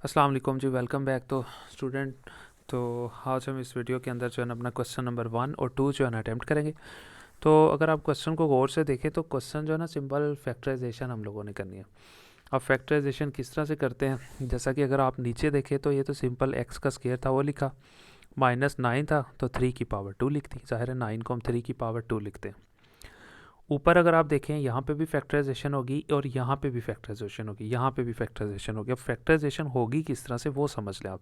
अस्सलाम वालेकुम जी, welcome back. तो स्टूडेंट, तो आज हम इस वीडियो के अंदर जो है ना अपना क्वेश्चन नंबर 1 और 2 जो है ना अटैम्प्ट करेंगे। तो अगर आप क्वेश्चन को गौर से देखें तो क्वेश्चन जो है ना सिंपल फैक्टराइजेशन हम लोगों ने करनी है। अब फैक्टराइजेशन किस तरह से करते हैं, जैसा कि अगर आप नीचे देखें तो ये तो सिंपल एक्स का स्क्वायर था वो लिखा, -9 था तो 3 की पावर 2 लिख दी। ज़ाहिर है 9 को हम 3 की पावर 2 लिखते हैं। ऊपर अगर आप देखें यहाँ पे भी फैक्टराइजेशन होगी और यहाँ पे भी फैक्टराइजेशन होगी, यहाँ पे भी फैक्टराइजेशन होगी। अब फैक्टराइजेशन होगी किस तरह से वो समझ लें आप।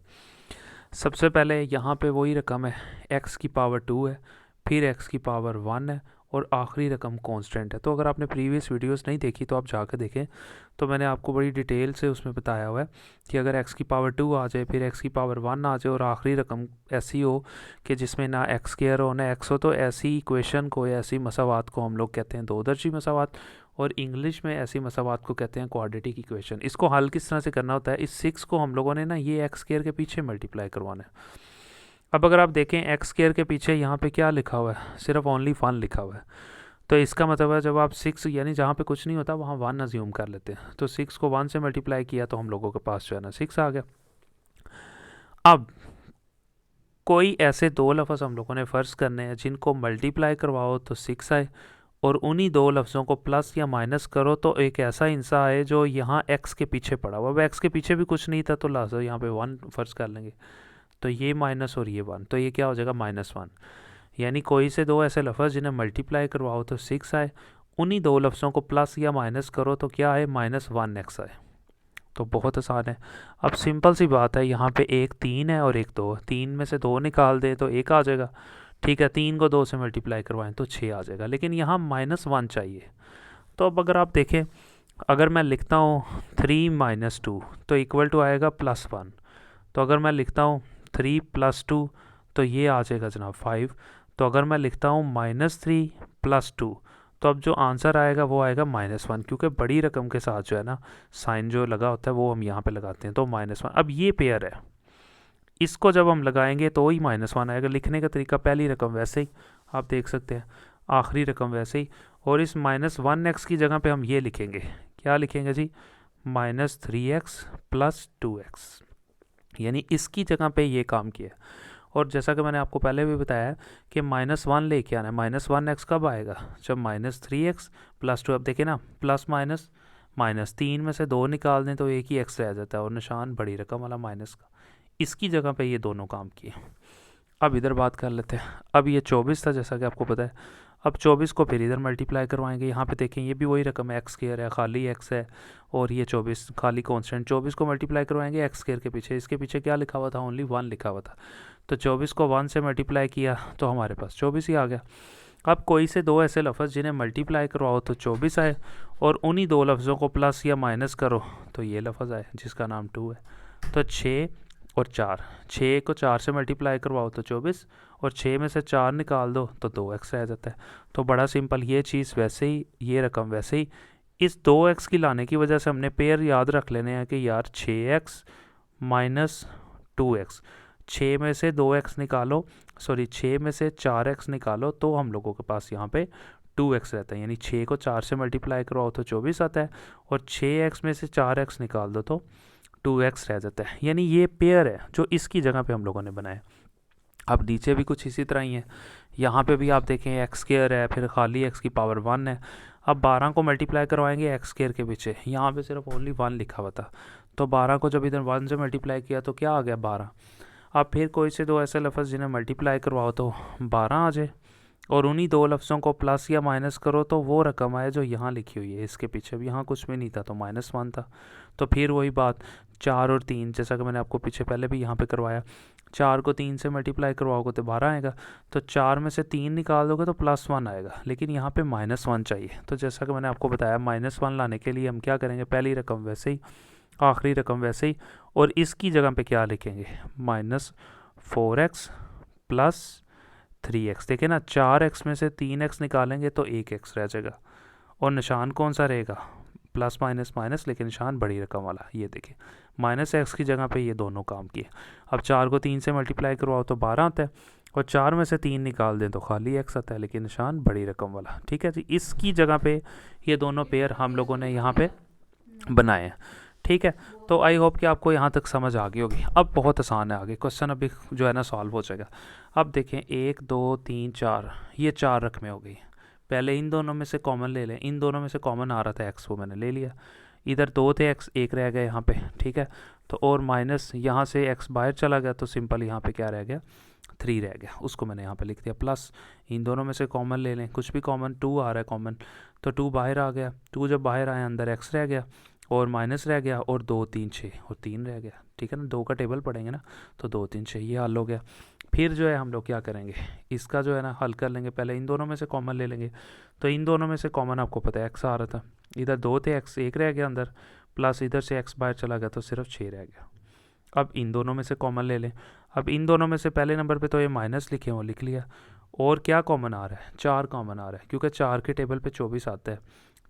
सबसे पहले यहाँ पे वही रकम है, x की पावर 2 है, फिर x की पावर 1 है और आखिरी रकम कांस्टेंट है। तो अगर आपने प्रीवियस वीडियोस नहीं देखी तो आप जाकर देखें, तो मैंने आपको बड़ी डिटेल से उसमें बताया हुआ है कि अगर x की पावर 2 आ जाए, फिर x की पावर 1 आ जाए और आखिरी रकम ऐसी हो कि जिसमें ना एक्स स्क्वायर हो ना एक्स हो, तो ऐसी इक्वेशन को, ऐसी मसावात को हम लोग कहते हैं दो दर्जी मसावात, और इंग्लिश में ऐसी मसावात को कहते हैं क्वाड्रेटिक इक्वेशन। इसको हल किस तरह से करना होता है, इस 6 को हम लोगों ने ना ये एक्स स्क्वायर के पीछे मल्टीप्लाई करवाना है। अब अगर आप देखें एक्स स्क्वायर के पीछे यहाँ पे क्या लिखा हुआ है, सिर्फ ओनली 1 लिखा हुआ है। तो इसका मतलब है जब आप 6 यानी जहाँ पे कुछ नहीं होता वहाँ 1 अज्यूम कर लेते हैं, तो 6 को 1 से मल्टीप्लाई किया तो हम लोगों के पास जो है ना 6 आ गया। अब कोई ऐसे दो लफ्ज़ हम लोगों ने फ़र्ज़ करने हैं जिनको मल्टीप्लाई करवाओ तो 6 आए, और उन्हीं दो लफ्ज़ों को प्लस या माइनस करो तो एक ऐसा इंसा है जो यहाँ x के पीछे पड़ा हुआ। अब x के पीछे भी कुछ नहीं था तो लाजो यहाँ पे 1 फ़र्ज़ कर लेंगे, तो ये माइनस और ये 1, तो ये क्या हो जाएगा -1। यानी कोई से दो ऐसे लफ्ज़ जिन्हें मल्टीप्लाई करवाओ तो 6 आए, उन्हीं दो लफ्ज़ों को प्लस या माइनस करो तो क्या आए, -1x आए। तो बहुत आसान है। अब सिंपल सी बात है, यहाँ पे एक 3 है और एक 2 है, 3 में से 2 निकाल दें तो 1 आ जाएगा। ठीक है, 3 को 2 से मल्टीप्लाई करवाएं तो 6 आ जाएगा, लेकिन यहाँ -1 चाहिए। तो अब अगर आप देखें, अगर मैं लिखता हूँ 3 - 2 तो इक्वल टू आएगा +1। तो अगर मैं लिखता हूँ 3 + 2 तो ये आ जाएगा जनाब 5। तो अगर मैं लिखता हूँ -3 + 2 तो अब जो आंसर आएगा वो आएगा -1, क्योंकि बड़ी रकम के साथ जो है ना साइन जो लगा होता है वो हम यहाँ पे लगाते हैं, तो -1। अब ये पेयर है, इसको जब हम लगाएंगे तो ही -1 आएगा। लिखने का तरीका, पहली रकम वैसे ही आप देख सकते हैं, आखिरी रकम वैसे ही, और इस -1x की जगह पे हम ये लिखेंगे, क्या लिखेंगे जी, -3x + 2x, यानी इसकी जगह पे ये काम किया। और जैसा कि मैंने आपको पहले भी बताया कि -1 लेके आना है, -1x कब आएगा, जब -3x + 2। अब देखें ना, प्लस माइनस माइनस, 3 में से 2 निकाल दें तो एक ही x रह जाता है और निशान बड़ी रकम वाला माइनस का, इसकी जगह पे ये दोनों काम किए। अब इधर बात कर लेते हैं। अब ये 24 था जैसा कि आपको पता है, अब 24 को फिर इधर मल्टीप्लाई करवाएंगे। यहाँ पे देखें ये भी वही रकम है, एक्स स्क्वायर है, खाली एक्स है, और ये 24 खाली कांस्टेंट। 24 को मल्टीप्लाई करवाएंगे एक्स स्क्वायर के पीछे, इसके पीछे क्या लिखा हुआ था, ओनली 1 लिखा हुआ था। तो 24 को 1 से मल्टीप्लाई किया तो हमारे पास 24 ही आ गया। अब कोई से दो ऐसे लफ्ज़ जिन्हें मल्टीप्लाई करवाओ तो 24 आए, और उन्हीं दो लफ्ज़ों को प्लस या माइनस करो तो ये लफ्ज़ आए जिसका नाम 2 है। तो 6 और 4, 6 को 4 से मल्टीप्लाई करवाओ तो 24, और 6 में से 4 निकाल दो तो 2x रह जाता है। तो बड़ा सिंपल, ये चीज़ वैसे ही, ये रकम वैसे ही। इस 2x की लाने की वजह से हमने पेयर याद रख लेने हैं कि यार 6x - 2x, 6 में से 2x निकालो, सॉरी 6 में से 4x निकालो तो हम लोगों के पास यहाँ पे 2x रहता है। यानी 6 को 4 से मल्टीप्लाई करवाओ तो 24 आता है, और 6x में से 4x निकाल दो तो 2x रह जाता है। यानी ये पेयर है जो इसकी जगह पे हम लोगों ने बनाया। अब नीचे भी कुछ इसी तरह ही है, यहाँ पे भी आप देखें एक्स स्क्वायर है, फिर खाली x की पावर 1 है। अब 12 को मल्टीप्लाई करवाएंगे एक्स स्क्वायर के पीछे, यहाँ पे सिर्फ ओनली 1 लिखा हुआ था, तो 12 को जब इधर 1 से मल्टीप्लाई किया तो क्या आ गया, 12। अब फिर कोई से दो ऐसे लफ्ज़ जिन्हें मल्टीप्लाई करवाओ तो 12 आ जाए, और उन्हीं दो लफ्ज़ों को प्लस या माइनस करो तो वो रकम आए जो यहाँ लिखी हुई है इसके पीछे। अब यहाँ कुछ भी नहीं था तो -1 था। तो फिर वही बात, 4 और 3, जैसा कि मैंने आपको पीछे पहले भी यहाँ पे करवाया, 4 को 3 से मल्टीप्लाई करवाओगे तो 12 आएगा, तो 4 में से 3 निकाल दोगे तो +1 आएगा, लेकिन यहाँ पे -1 चाहिए। तो जैसा कि मैंने आपको बताया, -1 लाने के लिए हम क्या करेंगे, पहली रकम वैसे ही, आखिरी रकम वैसे ही, और इसकी जगह पे क्या लिखेंगे, -4x + 3x। देखें ना, 4x में से 3x निकालेंगे तो 1x रह जाएगा, और निशान कौन सा रहेगा, प्लस माइनस माइनस, लेकिन निशान बड़ी रकम वाला। ये देखिए, -x की जगह पे ये दोनों काम किए। अब 4 को 3 से मल्टीप्लाई करवाओ तो 12 आता है, और 4 में से 3 निकाल दें तो खाली x आता है, लेकिन निशान बड़ी रकम वाला। ठीक है जी, इसकी जगह पे ये दोनों पेयर हम लोगों ने यहाँ पे बनाए हैं। ठीक है, तो आई होप कि आपको यहाँ तक समझ आ गई होगी। अब बहुत आसान है, आगे क्वेश्चन अभी जो है ना सॉल्व हो जाएगा। अब देखें 1 2 3 4, ये 4 रकमें हो गई। पहले इन दोनों में से कॉमन ले लें, इन दोनों में से कॉमन आ रहा था एक्स, वो मैंने ले लिया। इधर 2 थे एक्स, एक रह गया यहाँ पे, ठीक है। तो और माइनस यहाँ से एक्स बाहर चला गया तो सिंपल यहाँ पे क्या रह गया, 3 रह गया, उसको मैंने यहाँ पे लिख दिया। प्लस इन दोनों में से कॉमन ले लें, कुछ भी कॉमन, 2 आ रहा है कॉमन, तो 2 बाहर आ गया, 2 जब बाहर आया अंदर एक्स रह गया और माइनस रह गया, और 2 3 6 और 3 रह गया, ठीक है ना। 2 का टेबल पढ़ेंगे ना, तो 2 3 6 ये हल हो गया। फिर जो है हम लोग क्या करेंगे, इसका जो है ना हल कर लेंगे। पहले इन दोनों में से कॉमन ले लेंगे, तो इन दोनों में से कॉमन आपको पता है एक्स आ रहा था, इधर 2 थे एक्स, एक रह गया अंदर, प्लस इधर से एक्स बाहर चला गया तो सिर्फ 6 रह गया। अब इन दोनों में से कॉमन ले लें। अब इन दोनों में से पहले नंबर पे तो ये माइनस लिखे, वो लिख लिया। और क्या कॉमन आ रहा है, 4 कॉमन आ रहा है, क्योंकि 4 के टेबल पे 24 आता है।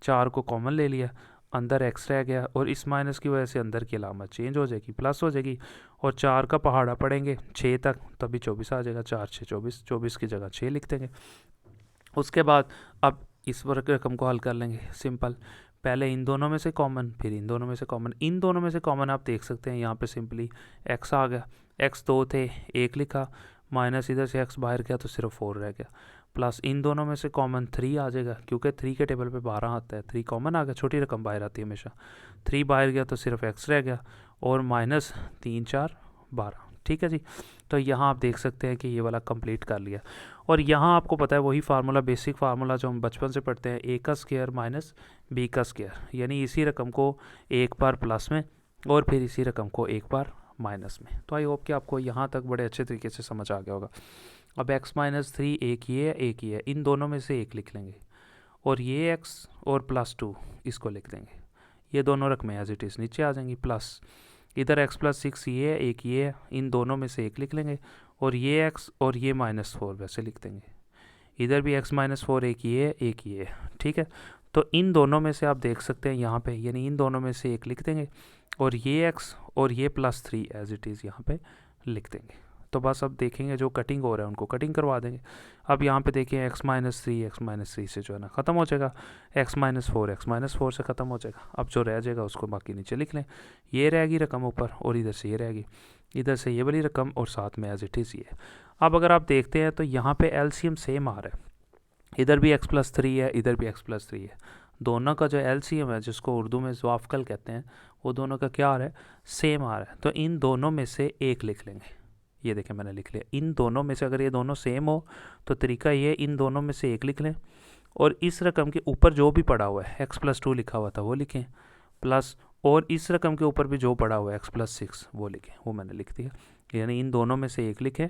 4 को कॉमन ले लिया, अंदर एक्स रह गया, और इस माइनस की वजह से अंदर की अलामत चेंज हो जाएगी, प्लस हो जाएगी, और 4 का पहाड़ा पढ़ेंगे 6 तक, तभी 24 आ जाएगा। 4 6 24, 24 की जगह 6 लिख देंगे। उसके बाद अब इस वर्ग रकम को हल कर लेंगे, सिंपल। पहले इन दोनों में से कॉमन, फिर इन दोनों में से कॉमन। इन दोनों में से कॉमन आप देख सकते हैं यहाँ पे सिंपली एक्स आ गया, एक्स 2 थे, एक लिखा, माइनस इधर से एक्स बाहर गया तो सिर्फ 4 रह गया। प्लस इन दोनों में से कॉमन 3 आ जाएगा, क्योंकि 3 के टेबल पे 12 आता है, 3 कॉमन आ गया, छोटी रकम बाहर आती है हमेशा। 3 बाहर गया तो सिर्फ एक्स रह गया, और माइनस 3 4 12, ठीक है जी। तो यहाँ आप देख सकते हैं कि ये वाला कंप्लीट कर लिया। और यहाँ आपको पता है वही फार्मूला, बेसिक फार्मूला जो हम बचपन से पढ़ते हैं, ए का स्क्वायर माइनस बी का स्क्वायर, यानी इसी रकम को एक बार प्लस में और फिर इसी रकम को एक बार माइनस में। तो आई होप कि आपको यहाँ तक बड़े अच्छे तरीके से समझ आ गया होगा। अब x माइनस 3 एक ही है, एक ही है, इन दोनों में से एक लिख लेंगे, और ये x और प्लस 2 इसको लिख देंगे। ये दोनों रकमें एज इट इज़ नीचे आ जाएंगी। प्लस इधर x प्लस 6 ये है, एक ये है, इन दोनों में से एक लिख लेंगे, और ये x और ये माइनस 4 वैसे लिख देंगे। इधर भी x माइनस 4 एक ये है, एक ये है, ठीक है। तो इन दोनों में से आप देख सकते हैं यहाँ पे, यानी इन दोनों में से एक लिख देंगे, और ये x और ये प्लस 3 एज इट इज़ यहाँ पे लिख देंगे। तो बस अब देखेंगे जो कटिंग हो रहा है उनको कटिंग करवा देंगे। अब यहाँ पे देखिए x माइनस 3 से जो है ना ख़त्म हो जाएगा, x माइनस 4 से ख़त्म हो जाएगा। अब जो रह जाएगा उसको बाकी नीचे लिख लें, ये रहेगी रकम ऊपर, और इधर से ये रहेगी, इधर से ये वाली रकम, और साथ में एज इट इज़ ये। अब अगर आप देखते हैं तो यहाँ पे एलसीएम सेम आ रहा है, इधर भी x प्लस 3 है, इधर भी x प्लस 3 है। दोनों का जो एलसीएम है, जिसको उर्दू में ज़वाफ़कल कहते हैं, वो दोनों का क्या आ रहा है, सेम आ रहा है। तो इन दोनों में से एक लिख लेंगे। ये देखें मैंने लिख लिया, इन दोनों में से अगर ये दोनों सेम हो तो तरीका ये, इन दोनों में से एक लिख लें, और इस रकम के ऊपर जो भी पड़ा हुआ है, x प्लस 2 लिखा हुआ था वो लिखें, प्लस और इस रकम के ऊपर भी जो पड़ा हुआ है x प्लस 6 वो लिखें, वो मैंने लिख दिया। यानी इन दोनों में से एक लिखें,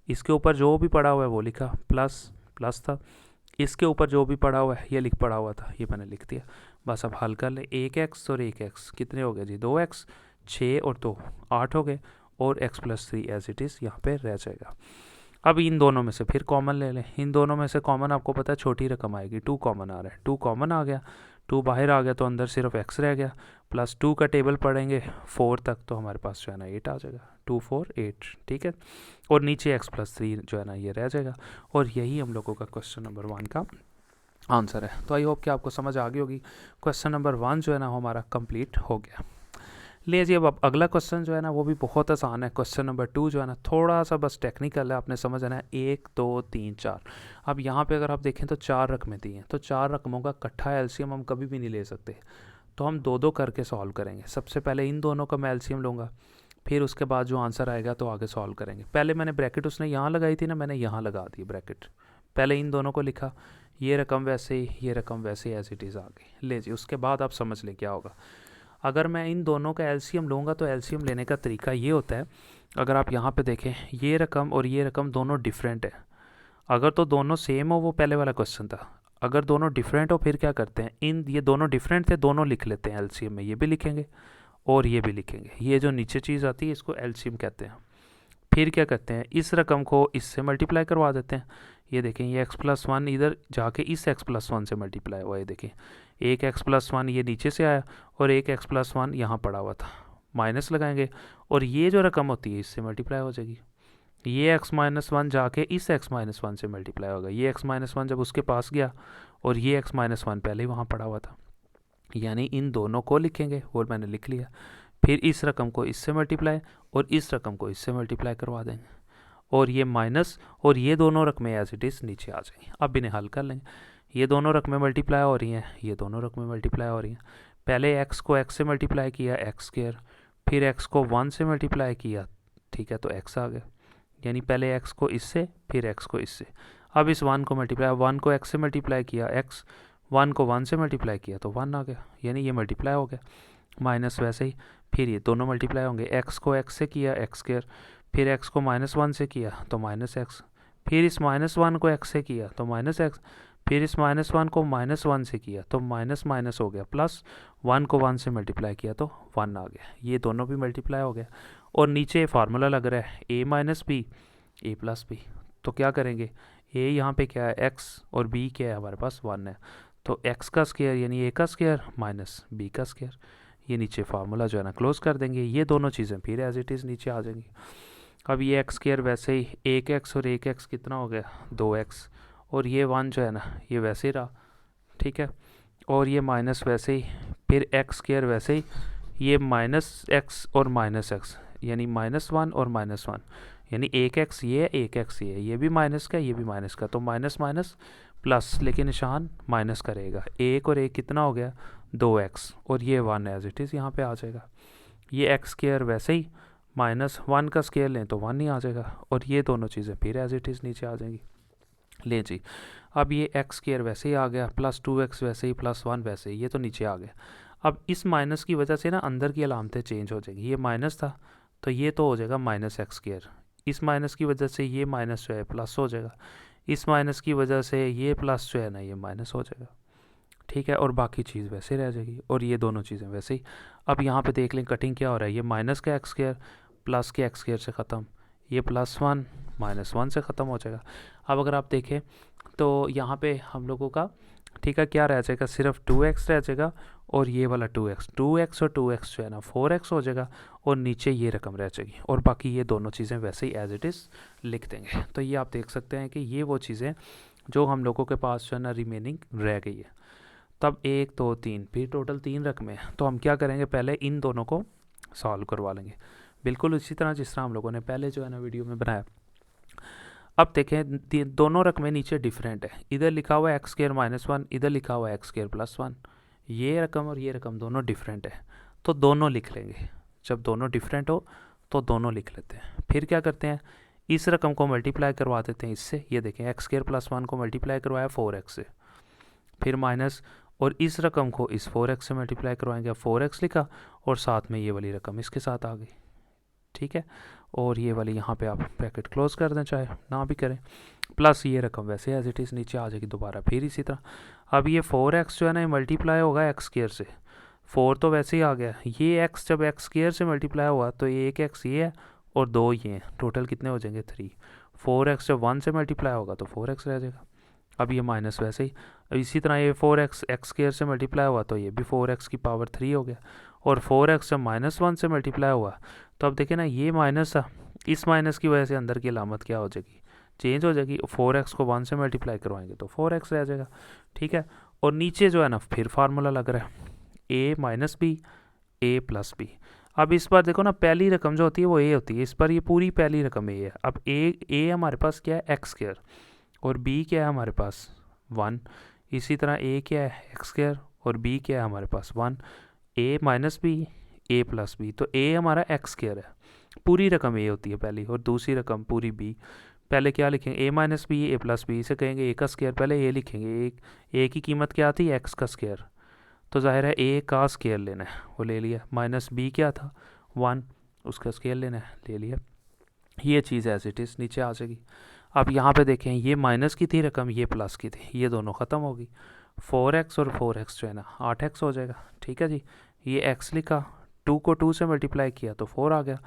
इसके ऊपर जो भी पड़ा हुआ है वो लिखा, प्लस प्लस था, इसके ऊपर जो भी पड़ा हुआ है ये लिख पड़ा हुआ था, ये मैंने लिख दिया। बस अब हल कर ले, 1x और 1x कितने हो गए जी, 2x, 6 और 2 8 हो गए, और x plus 3 as it is यहाँ पे रह जाएगा। अब इन दोनों में से फिर कॉमन ले लें, इन दोनों में से कॉमन आपको पता है छोटी रकम आएगी, 2 कॉमन आ रहा है, 2 कॉमन आ गया, 2 बाहर आ गया तो अंदर सिर्फ x रह गया, प्लस 2 का टेबल पढ़ेंगे 4 तक, तो हमारे पास जो है ना 8 आ जाएगा, 2 4 8, ठीक है। और नीचे x प्लस 3 जो है ना ये रह जाएगा। और यही हम लोगों का क्वेश्चन नंबर 1 का आंसर है। तो आई होप कि आपको समझ आ गई होगी। क्वेश्चन नंबर 1 जो है ना हमारा कंप्लीट हो गया। लीजिए अब अगला क्वेश्चन जो है ना वो भी बहुत आसान है। क्वेश्चन नंबर 2 जो है ना थोड़ा सा बस टेक्निकल है, आपने समझना है। 1 2 3 4, अब यहाँ पे अगर आप देखें तो 4 रकमें दी हैं, तो 4 रकमों का इकट्ठा एलसीएम हम कभी भी नहीं ले सकते, तो हम 2 2 करके सॉल्व करेंगे। सबसे पहले इन दोनों का मैं एलसीएम लूँगा, फिर उसके बाद जो आंसर आएगा तो आगे सॉल्व करेंगे। पहले मैंने ब्रैकेट उसने यहाँ लगाई थी ना, मैंने यहाँ लगा दी ब्रैकेट, पहले इन दोनों को लिखा, ये रकम वैसे ही, ये रकम वैसे ही एज इट इज़ आ गई। ले जी, उसके बाद आप समझ लें क्या होगा। अगर मैं इन दोनों का एलसीएम लूँगा तो एलसीएम लेने का तरीका ये होता है, अगर आप यहाँ पे देखें ये रकम और ये रकम दोनों डिफरेंट है, अगर तो दोनों सेम हो वो पहले वाला क्वेश्चन था, अगर दोनों डिफरेंट हो फिर क्या करते हैं, इन ये दोनों डिफरेंट थे दोनों लिख लेते हैं एलसीएम में, ये भी लिखेंगे और ये भी लिखेंगे। ये जो नीचे चीज़ आती है इसको एलसीएम कहते हैं। फिर क्या करते हैं, इस रकम को इससे मल्टीप्लाई करवा देते हैं। ये देखें ये x प्लस 1 इधर जाके इस x प्लस 1 से मल्टीप्लाई हुआ है, देखें एक x प्लस 1 ये नीचे से आया और एक x प्लस 1 यहाँ पड़ा हुआ था, माइनस लगाएंगे और ये जो रकम होती है इससे मल्टीप्लाई हो जाएगी। ये x माइनस 1 जाके इस x माइनस 1 से मल्टीप्लाई होगा, ये x माइनस 1 जब उसके पास गया और ये x माइनस 1 पहले ही वहाँ पड़ा हुआ था, यानी इन दोनों को लिखेंगे, वो मैंने लिख लिया। फिर इस रकम को इससे मल्टीप्लाई और इस रकम को इससे मल्टीप्लाई करवा देंगे, और ये माइनस और ये दोनों रकमें एज इट इज़ नीचे आ जाएंगी। अब इन्हें हल कर लेंगे। ये दोनों रकमें मल्टीप्लाई हो रही हैं, ये दोनों रकमें मल्टीप्लाई हो रही हैं। पहले x को x से मल्टीप्लाई किया एक्स स्क्वायर, फिर x को 1 से मल्टीप्लाई किया, ठीक है, तो x आ गया। यानी पहले x को इससे फिर x को इससे। अब इस 1 को मल्टीप्लाई, 1 को x से मल्टीप्लाई किया x, 1 को 1 से मल्टीप्लाई किया तो 1 आ गया, यानी ये मल्टीप्लाई हो गया। माइनस वैसे ही फिर ये दोनों मल्टीप्लाई होंगे, x को x से किया एक्स स्क्वायर, फिर x को -1 से किया तो -x, फिर इस -1 को x से किया तो -x, फिर इस -1 को -1 से किया तो माइनस माइनस हो गया प्लस, 1 को 1 से मल्टीप्लाई किया तो 1 आ गया। ये दोनों भी मल्टीप्लाई हो गया। और नीचे फार्मूला लग रहा है a minus B A plus B. तो क्या करेंगे, a यहाँ पे क्या है x और b क्या है हमारे पास 1 है, तो x का स्क्वायर यानी a का स्क्वायर माइनस b का स्क्वायर। ये नीचे फार्मूला जो है ना क्लोज कर देंगे। ये दोनों चीज़ें फिर एज इट इज़ नीचे आ जाएंगी। अब ये एक्स स्क्वायर वैसे ही 1x और 1x कितना हो गया 2x, और ये 1 जो है ना ये वैसे ही रहा, ठीक है। और ये माइनस वैसे ही, फिर एक्स स्क्वायर वैसे ही, ये -x और -x यानी -1 और -1, यानी 1x ये है 1x ये भी माइनस का ये भी माइनस का, तो माइनस माइनस प्लस, लेकिन निशान माइनस करेगा। 1 और 1 कितना हो गया 2x, और ये 1 एज इट इज़ यहाँ पे आ जाएगा। ये एक्स स्क्वायर वैसे ही, -1 का स्क्वायर लें तो 1 ही आ जाएगा, और ये दोनों चीज़ें फिर एज इट इज़ नीचे आ जाएंगी। ले जी, अब ये एक्स स्क्वायर वैसे ही आ गया, प्लस 2x वैसे ही, प्लस 1 वैसे ही, ये तो नीचे आ गया। अब इस माइनस की वजह से ना अंदर की अलामतें चेंज हो जाएंगी। ये माइनस था तो ये तो हो जाएगा -x²। इस माइनस की वजह से ये माइनस जो है प्लस हो जाएगा, इस माइनस की वजह से ये प्लस जो है ना ये माइनस हो जाएगा, ठीक है। और बाकी चीज़ वैसे रह जाएगी, और ये दोनों चीज़ें वैसे ही। अब यहाँ पे देख लें कटिंग क्या हो रहा है, ये माइनस का x² प्लस के x² से ख़त्म, ये +1 -1 से ख़त्म हो जाएगा। अब अगर आप देखें तो यहाँ पे हम लोगों का, ठीक है, क्या रह जाएगा, सिर्फ 2x रह जाएगा, और ये वाला 2x और 2x जो है ना 4x हो जाएगा, और नीचे ये रकम रह जाएगी, और बाकी ये दोनों चीज़ें वैसे ही एज इट इज़ लिख देंगे। तो ये आप देख सकते हैं कि ये वो चीज़ें जो हम लोगों के पास जो है ना रिमेनिंग रह गई है। तब 1 2 3 फिर टोटल 3 रकमें, तो हम क्या करेंगे, पहले इन दोनों को सॉल्व करवा लेंगे, बिल्कुल इसी तरह जिस तरह हम लोगों ने पहले जो है ना वीडियो में बनाया। अब देखें दोनों रकमें नीचे डिफरेंट है, इधर लिखा हुआ है x² -1, इधर लिखा हुआ है x² +1। ये रकम और ये रकम दोनों डिफरेंट है, तो दोनों लिख लेंगे। जब दोनों डिफरेंट हो तो दोनों लिख लेते हैं। फिर क्या करते हैं, इस रकम को मल्टीप्लाई करवा देते हैं इससे। ये देखें x² +1 को मल्टीप्लाई करवाया 4x से, फिर माइनस, और इस रकम को इस 4x से मल्टीप्लाई करवाएंगे, 4x लिखा, और साथ में ये वाली रकम इसके साथ आ गई, ठीक है। और ये वाली यहाँ पे आप ब्रैकेट क्लोज कर दें, चाहे ना भी करें, प्लस ये रकम वैसे एज इट इज़ नीचे आ जाएगी दोबारा फिर इसी तरह। अब ये 4x जो है ना मल्टीप्लाई होगा x² से, 4 तो वैसे ही आ गया, ये x जब x² से मल्टीप्लाई हुआ तो ये 1x ये है और 2 ये हैं, टोटल कितने हो जाएंगे 3। 4x जब 1 से मल्टीप्लाई होगा तो 4x रह जाएगा। अब ये माइनस वैसे ही, अब इसी तरह ये 4x x² से मल्टीप्लाई हुआ तो ये भी 4x की पावर 3 हो गया, और 4x जब -1 से मल्टीप्लाई हुआ तो अब देखिए ना ये माइनस था, इस माइनस की वजह से अंदर की अलामत क्या हो जाएगी, चेंज हो जाएगी। 4x को 1 से मल्टीप्लाई करवाएंगे तो 4x रह जाएगा, ठीक है। और नीचे जो है ना फिर फार्मूला लग रहा है a - b a + b। अब इस बार देखो ना पहली रकम जो होती है वो a होती है, इस पर ये पूरी पहली रकम a है। अब a हमारे पास क्या है x², और b क्या है हमारे पास 1। इसी तरह a क्या है x² और b क्या है हमारे पास 1। a - b a + b, तो a हमारा x² है, पूरी रकम a होती है पहली, और दूसरी रकम पूरी b। पहले क्या लिखेंगे, a - b a + b, इसे कहेंगे a का स्क्वायर, पहले a लिखेंगे। a की कीमत क्या थी x का स्क्वायर, तो जाहिर है a का स्क्वायर लेना है, वो ले लिया। -b क्या था 1, उसका स्क्वायर लेना है, ले लिया। ये चीज़ एज इट इज़ नीचे आ जाएगी। अब यहाँ पे देखें ये माइनस की थी रकम, ये प्लस की थी, ये दोनों ख़त्म होगी। 4x और 4x जो है ना 8x हो जाएगा, ठीक है जी। ये x लिखा, 2 को 2 से मल्टीप्लाई किया तो 4 आ गया,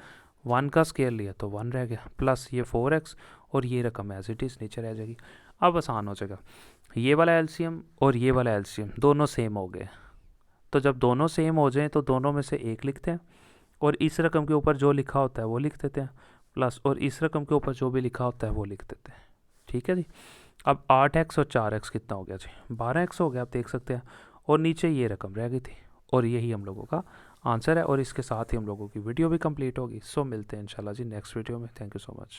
1 का स्केयर लिया तो 1 रह गया, प्लस ये 4x, और ये रकम एज इट इज़ नीचे रह जाएगी। अब आसान हो जाएगा, ये वाला एलसीएम और ये वाला एलसीएम दोनों सेम हो गए, तो जब दोनों सेम हो जाएं तो दोनों में से एक लिखते हैं, और इस रकम के ऊपर जो लिखा होता है वो लिख देते हैं, प्लस और इस रकम के ऊपर जो भी लिखा होता है वो लिख देते हैं, ठीक है जी। अब 8x और 4x कितना हो गया जी 12x हो गया, आप देख सकते हैं। और नीचे ये रकम रह गई थी, और यही हम लोगों का आंसर है, और इसके साथ ही हम लोगों की वीडियो भी कंप्लीट होगी। सो मिलते हैं इंशाल्लाह जी नेक्स्ट वीडियो में। Thank you so much.